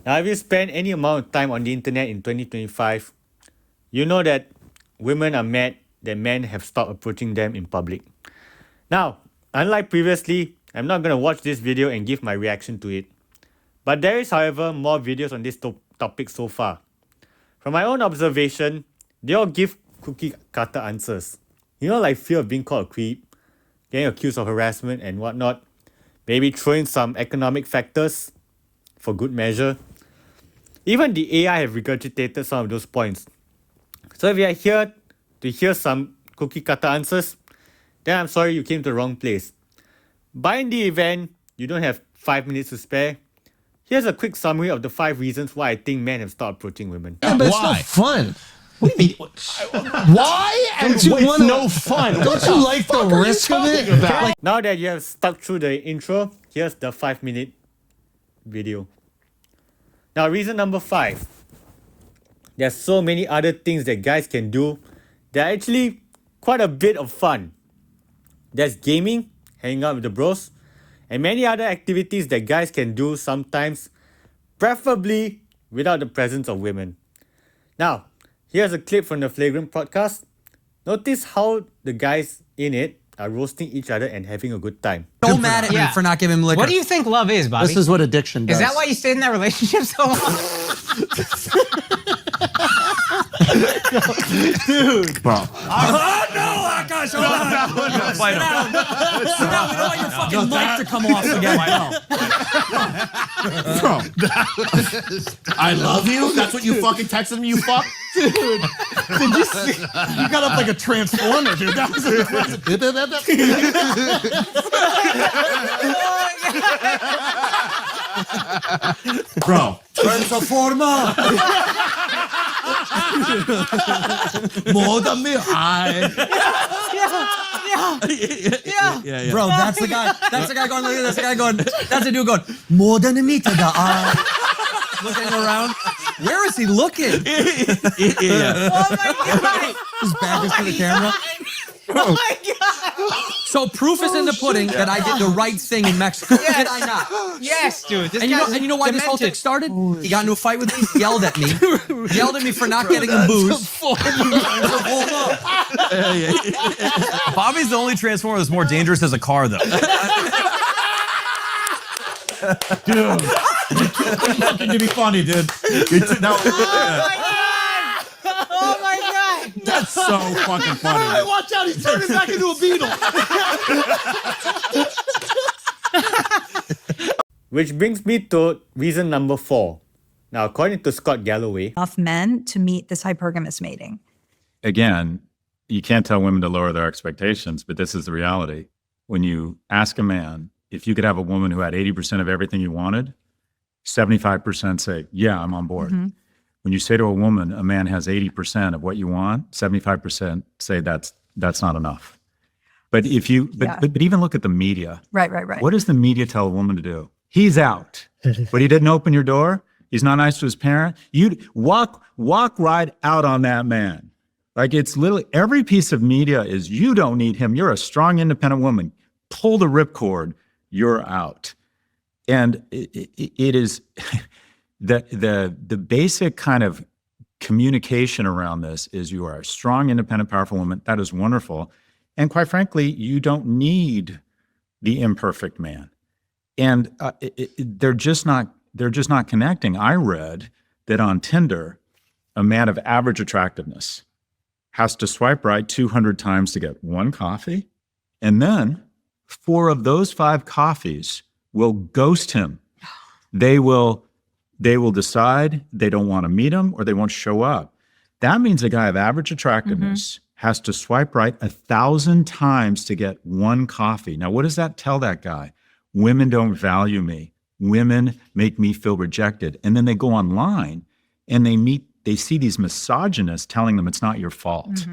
Now, if you spend any amount of time on the internet in 2025, you know that women are mad that men have stopped approaching them in public. Now, unlike previously, I'm not going to watch this video and give my reaction to it. But there is, however, more videos on this topic so far. From my own observation, they all give cookie cutter answers. You know, like fear of being called a creep, getting accused of harassment and whatnot, maybe throwing some economic factors for good measure. Even the AI have regurgitated some of those points. So if you are here to hear some cookie cutter answers, then I'm sorry you came to the wrong place. But in the event you don't have 5 minutes to spare, here's a quick summary of the 5 reasons why I think men have stopped approaching women. Yeah, but it's no fun. What do you mean? Why? And Don't you it's wanna- no fun. Don't you like the risk of it? About? Now that you have stuck through the intro, here's the 5-minute video. Now, reason number 5. There's so many other things that guys can do that are actually quite a bit of fun. There's gaming, hanging out with the bros, and many other activities that guys can do sometimes, preferably without the presence of women. Now, here's a clip from the Flagrant podcast. Notice how the guys in it are roasting each other and having a good time. So mad at me for not giving him liquor. What do you think love is, Bobby? This is what addiction does. Is that why you stayed in that relationship so long? Dude. Bro. Oh, no, Akash, hold on. Sit down. Sit down. We don't want your fucking mic to come off again. Bro. I love you? That's what you fucking texted me, you fuck? Dude, did you see? You got up like a transformer, dude. That was Bro. Transformer. More than me high. Yeah. Bro, that's the guy. That's the guy going. That's the guy going. That's the dude going. More than a meter. Looking around. Where is he looking? Oh my god! His back is to the camera. Oh my god! So proof is in the pudding that I did the right thing in Mexico. Yes. Did I not? Yes, dude. This And guy's you know why this whole thing demented. started? He got into a fight with me, yelled at me for not getting him booze. Bobby's the only transformer that's more dangerous as a car, though. Dude. Fucking to be funny, dude. No. Oh my god! That's so fucking funny. Watch out! He's turning back into a beetle. Which brings me to reason number 4. Now, according to Scott Galloway, enough men to meet this hypergamous mating. Again, you can't tell women to lower their expectations, but this is the reality. When you ask a man if you could have a woman who had 80% of everything you wanted, 75% say, yeah, I'm on board. Mm-hmm. When you say to a woman, a man has 80% of what you want, 75% say that's not enough. But if you, but even look at the media. Right. What does the media tell a woman to do? He's out, but he didn't open your door. He's not nice to his parent. You walk right out on that man. Like, it's literally every piece of media is, you don't need him. You're a strong, independent woman. Pull the ripcord. You're out. And it is the basic kind of communication around this is, you are a strong, independent, powerful woman. That is wonderful. And quite frankly, you don't need the imperfect man. And they're just not connecting. I read that on Tinder, a man of average attractiveness has to swipe right 200 times to get one coffee. And then 4 of those 5 coffees will ghost him. They will decide they don't want to meet him, or they won't show up. That means a guy of average attractiveness has to swipe right 1,000 times to get one coffee. Now, what does that tell that guy? Women don't value me. Women make me feel rejected. And then they go online and they see these misogynists telling them it's not your fault.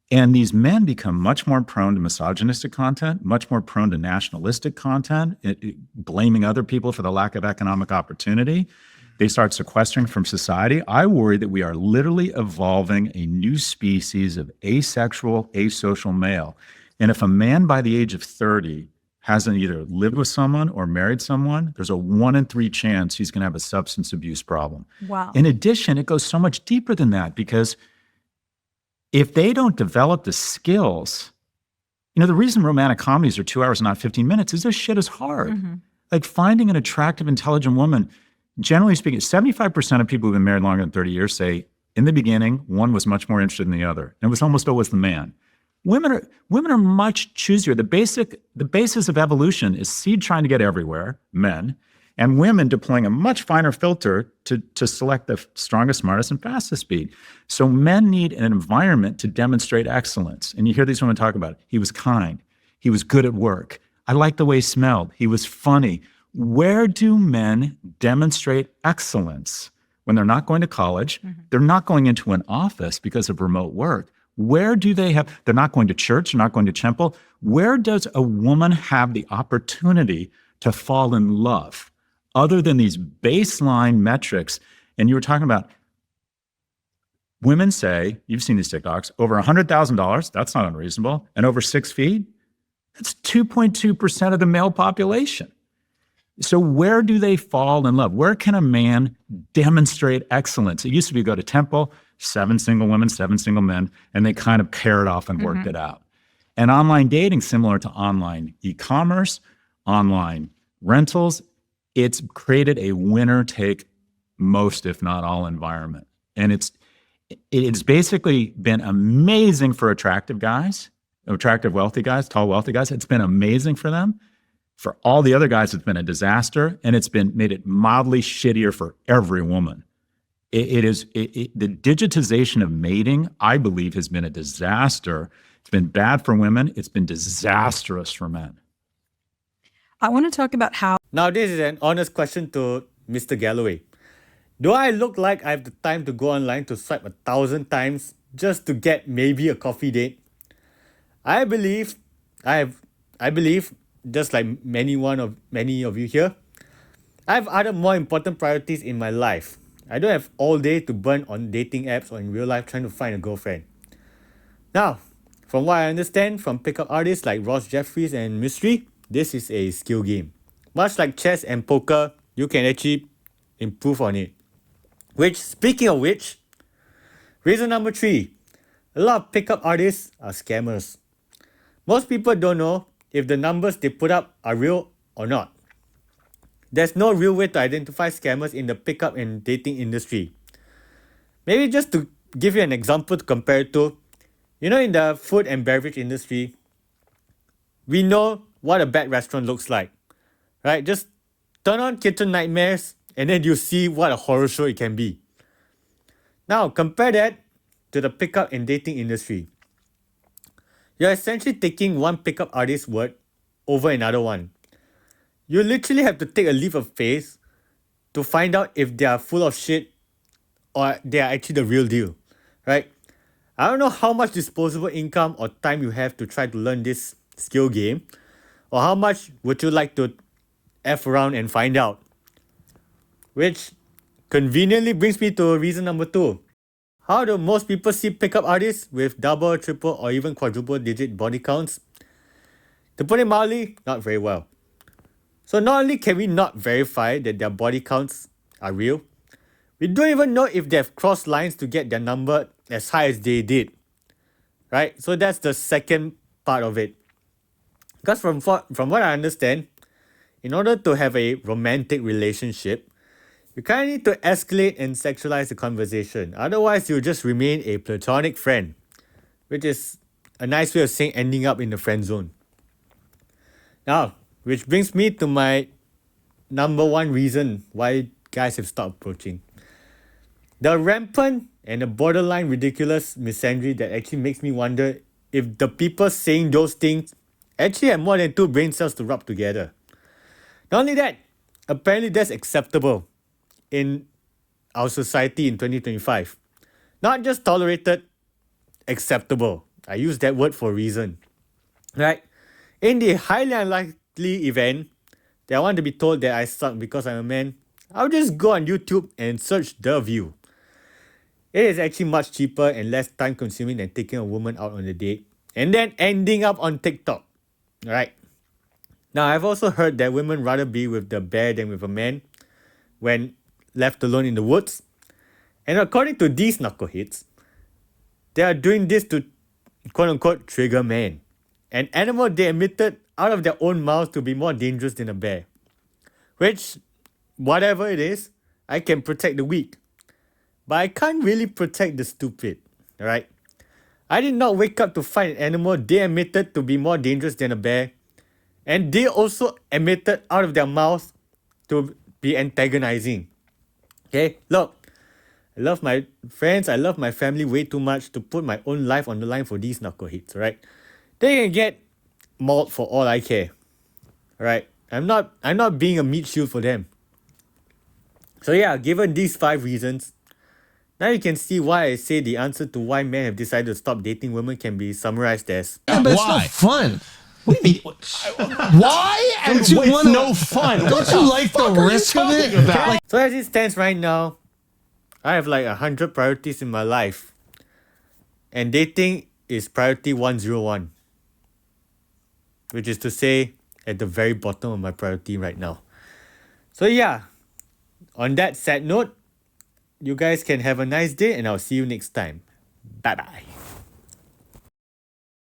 And these men become much more prone to misogynistic content, much more prone to nationalistic content, blaming other people for the lack of economic opportunity. They start sequestering from society. I worry that we are literally evolving a new species of asexual, asocial male. And if a man by the age of 30 hasn't either lived with someone or married someone, there's a 1 in 3 chance he's going to have a substance abuse problem. Wow. In addition, it goes so much deeper than that because if they don't develop the skills, the reason romantic comedies are 2 hours and not 15 minutes is this shit is hard. Like finding an attractive, intelligent woman, generally speaking, 75% of people who've been married longer than 30 years say in the beginning, one was much more interested than the other. And it was almost always the man. Women are much choosier. The basis of evolution is seed trying to get everywhere, men, and women deploying a much finer filter to select the strongest, smartest, and fastest speed. So men need an environment to demonstrate excellence. And you hear these women talk about it. He was kind. He was good at work. I liked the way he smelled. He was funny. Where do men demonstrate excellence? When they're not going to college, they're not going into an office because of remote work. Where do they're not going to church, they're not going to temple. Where does a woman have the opportunity to fall in love other than these baseline metrics? And you were talking about women say, you've seen these TikToks, over $100,000, that's not unreasonable, and over 6 feet, that's 2.2% of the male population. So where do they fall in love? Where can a man demonstrate excellence? It used to be go to temple, 7 single women, 7 single men, and they kind of paired off and worked it out. And online dating, similar to online e-commerce, online rentals, it's created a winner-take-most, if not all, environment. And it's basically been amazing for attractive guys, attractive wealthy guys, tall wealthy guys. It's been amazing for them. For all the other guys, it's been a disaster, and it's made it mildly shittier for every woman. The digitization of mating, I believe, has been a disaster. It's been bad for women. It's been disastrous for men. I want to talk about how Now, this is an honest question to Mr. Galloway. Do I look like I have the time to go online to swipe 1,000 times just to get maybe a coffee date? I believe, just like many of you here, I have other more important priorities in my life. I don't have all day to burn on dating apps or in real life trying to find a girlfriend. Now, from what I understand from pickup artists like Ross Jeffries and Mystery, this is a skill game. Much like chess and poker, you can actually improve on it. Speaking of which, reason number 3, a lot of pickup artists are scammers. Most people don't know if the numbers they put up are real or not. There's no real way to identify scammers in the pickup and dating industry. Maybe just to give you an example to compare it to, in the food and beverage industry, we know what a bad restaurant looks like, right? Just turn on Kitchen Nightmares and then you see what a horror show it can be. Now, compare that to the pickup and dating industry. You're essentially taking one pickup artist's word over another one. You literally have to take a leap of faith to find out if they are full of shit or they are actually the real deal, right? I don't know how much disposable income or time you have to try to learn this skill game, or how much would you like to F around and find out. Which conveniently brings me to reason number 2. How do most people see pickup artists with double, triple, or even quadruple digit body counts? To put it mildly, not very well. So not only can we not verify that their body counts are real, we don't even know if they have crossed lines to get their number as high as they did. Right? So that's the second part of it. Because from what I understand, in order to have a romantic relationship, you kind of need to escalate and sexualize the conversation. Otherwise, you'll just remain a platonic friend, which is a nice way of saying ending up in the friend zone. Now, which brings me to my number 1 reason why guys have stopped approaching. The rampant and the borderline ridiculous misandry that actually makes me wonder if the people saying those things actually have more than 2 brain cells to rub together. Not only that, apparently that's acceptable in our society in 2025. Not just tolerated, acceptable. I use that word for a reason. Right? In the highly unlikely event that I want to be told that I suck because I'm a man, I'll just go on YouTube and search The View. It is actually much cheaper and less time consuming than taking a woman out on a date and then ending up on TikTok. Right? Now, I've also heard that women rather be with the bear than with a man when left alone in the woods. And according to these knuckleheads, they are doing this to quote unquote trigger men, an animal they admitted out of their own mouths to be more dangerous than a bear. Which, whatever it is, I can protect the weak. But I can't really protect the stupid, alright? I did not wake up to find an animal they admitted to be more dangerous than a bear, and they also admitted out of their mouths to be antagonizing. Okay, look, I love my friends, I love my family way too much to put my own life on the line for these knuckleheads, right? They can get mauled for all I care, right? I'm not being a meat shield for them. So yeah, given these 5 reasons, now you can see why I say the answer to why men have decided to stop dating women can be summarized as Yeah, but it's Why? no fun. What do you mean? Why? And Don't you it's wanna- no fun. Don't What you the like the fuck are you risk of it? talking about? Like, So as it stands right now, I have like 100 priorities in my life. And dating is priority 101. Which is to say, at the very bottom of my priority right now. So yeah, on that sad note, you guys can have a nice day and I'll see you next time. Bye bye.